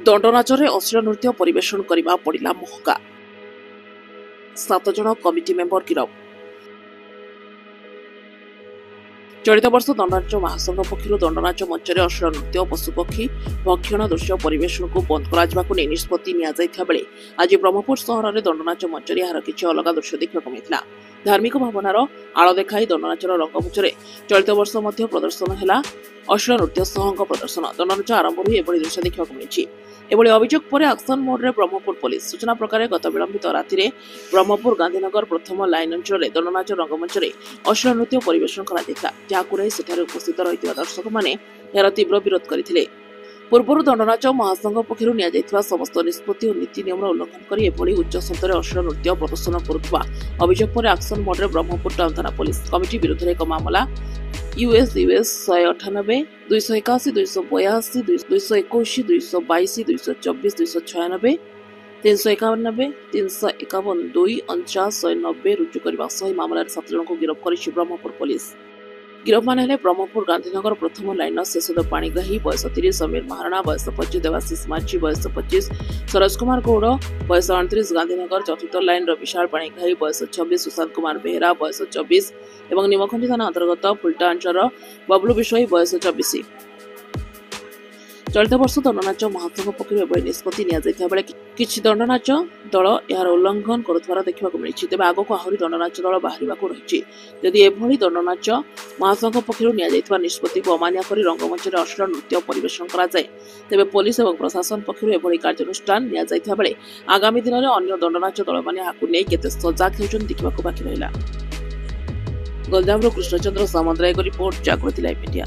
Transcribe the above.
ଦଣ୍ଡନାଚରେ ଅଶ୍ଳୀଳ ନୃତ୍ୟ ପରିବେଷଣ କରିବା ପଡ଼ିଲା ମହଙ୍ଗା। 7 ଜଣ କମିଟି ମେମ୍ବର ଗିରଫ। ଚଳିତ ବର୍ଷ ଦଣ୍ଡନାଚ ମହାସଂଘ ପକ୍ଷରୁ ଦଣ୍ଡନାଚ ମଞ୍ଚରେ ଅଶ୍ଳୀଳ ନୃତ୍ୟ ଓ ପଶୁପକ୍ଷୀ ଭକ୍ଷଣ ଦୃଶ୍ୟ ପରିବେଷଣକୁ ବନ୍ଦ କରାଯିବାକୁ ନେଇ ନିଷ୍ପତ୍ତି ନିଆଯାଇଥିବା ବେଳେ ଆଜି ବ୍ରହ୍ମପୁର ସହରରେ ଦଣ୍ଡନାଚ ମଞ୍ଚରେ ଏହାର କିଛି ଅଲଗା ଦୃଶ୍ୟ ଦେଖିବାକୁ ମିଳିଥିଲା। ଧାର୍ମିକ ଭାବନାର ଆଳ ଦେଖାଇ ଦଣ୍ଡନାଚର ରଙ୍ଗମଞ୍ଚରେ ଚଳିତ ବର୍ଷ ମଧ୍ୟ ପ୍ରଦର୍ଶନ ହେଲା ଅଶ୍ଳୀଳ ନୃତ୍ୟ ସହଙ୍କ ପ୍ରଦର୍ଶନ। ଦଣ୍ଡନାଚ ଆରମ୍ଭରୁ ଏଭଳି ଦୃଶ୍ୟ ଦେଖିବାକୁ ମିଳିଛି। ଏଭଳି ଅଭିଯୋଗ ପରେ ଆକ୍ସନ ମୋଡରେ ବ୍ରହ୍ମପୁର ପୋଲିସ। ସୂଚନା ପ୍ରକାରେ ଗତ ବିଳମ୍ବିତ ରାତିରେ ବ୍ରହ୍ମପୁର ଗାନ୍ଧୀନଗର ପ୍ରଥମ ଲାଇନ ଅଞ୍ଚଳରେ ଦଣ୍ଡନାଚ ରଙ୍ଗମଞ୍ଚରେ ଅଶ୍ଳୀଳ ନୃତ୍ୟ ପରିବେଷଣ କରାଯାଇଥିଲା, ଯାହାକୁ ନେଇ ସେଠାରେ ଉପସ୍ଥିତ ରହିଥିବା ଦର୍ଶକମାନେ ଏହାର ତୀବ୍ର ବିରୋଧ କରିଥିଲେ। ପୂର୍ବରୁ ଦଣ୍ଡନାଚ ମହାସଂଘ ପକ୍ଷରୁ ନିଆଯାଇଥିବା ସମସ୍ତ ନିଷ୍ପତ୍ତି ଓ ନୀତି ନିୟମର ଉଲ୍ଲଂଘନ କରି ଏଭଳି ଉଚ୍ଚ ଶବ୍ଦରେ ଅଶ୍ଳୀଳ ନୃତ୍ୟ ପ୍ରଦର୍ଶନ କରୁଥିବା ଅଭିଯୋଗ ପରେ ଆକ୍ସନ ମୋଡରେ ବ୍ରହ୍ମପୁର ଟାଉନ ଥାନା ପୋଲିସ କମିଟି ବିରୁଦ୍ଧରେ ଏକ ମାମଲା US 198, 281, 282, 221, 222, 224, 296, 391, 351, 2, 49, 190 ରୁଜୁ କରିବା ସହ ମାମଲାରେ 7 ଜଣଙ୍କୁ ଗିରଫ କରିଛି ବ୍ରହ୍ମପୁର ପୋଲିସ। ଗିରଫମାନେ ହେଲେ ବ୍ରହ୍ମପୁର ଗାନ୍ଧୀନଗର ପ୍ରଥମ ଲାଇନର ଶେଷଦ ପାଣିଗ୍ରାହୀ ବୟସ 30, ସମୀର ମହାରଣା ବୟସ 25, ଦେବାଶିଷ ମାଝୀ ବୟସ 25, ସରୋଜ କୁମାର ଗୌଡ଼ ବୟସ 29, ଗାନ୍ଧୀନଗର ଚତୁର୍ଥ ଲାଇନର ବିଶାଳ ପାଣିଗ୍ରାହୀ ବୟସ 26, ସୁଶାନ୍ତ କୁମାର ବେହେରା ବୟସ 24 ଏବଂ ନିମଖଣ୍ଡି ଥାନା ଅନ୍ତର୍ଗତ ଫୁଲଟା ଅଞ୍ଚଳର ବବଲୁ ବିଷୋଇ ବୟସ 24। ଚଳିତ ବର୍ଷ ଦଣ୍ଡନାଚ ମହାସଂଘ ପକ୍ଷରୁ ଏଭଳି ନିଷ୍ପତ୍ତି ନିଆଯାଇଥିବା ବେଳେ କିଛି ଦଣ୍ଡନାଚ ଦଳ ଏହାର ଉଲ୍ଲଂଘନ କରୁଥିବାର ଦେଖିବାକୁ ମିଳିଛି। ତେବେ ଆଗକୁ ଆହୁରି ଦଣ୍ଡନାଚ ଦଳ ବାହାରିବାକୁ ରହିଛି। ଯଦି ଏଭଳି ଦଣ୍ଡନାଚ ମହାସଂଘ ପକ୍ଷରୁ ନିଆଯାଇଥିବା ନିଷ୍ପତ୍ତିକୁ ଅମାନ୍ୟ କରି ରଙ୍ଗମଞ୍ଚରେ ଅଶ୍ଳୀଳ ନୃତ୍ୟ ପରିବେଷଣ କରାଯାଏ, ତେବେ ପୋଲିସ ଏବଂ ପ୍ରଶାସନ ପକ୍ଷରୁ ଏଭଳି କାର୍ଯ୍ୟାନୁଷ୍ଠାନ ନିଆଯାଇଥିବା ବେଳେ ଆଗାମୀ ଦିନରେ ଅନ୍ୟ ଦଣ୍ଡନାଚ ଦଳମାନେ ଏହାକୁ ନେଇ କେତେ ସଜାଗ ହେଉଛନ୍ତି ଦେଖିବାକୁ ବାକି ରହିଲା। ଗଞ୍ଜାମରୁ କୃଷ୍ଣଚନ୍ଦ୍ର ସାମନ୍ତରାୟଙ୍କ ରିପୋର୍ଟ, ଜାଗୃତି ଲାଇଭ୍ ମିଡିଆ।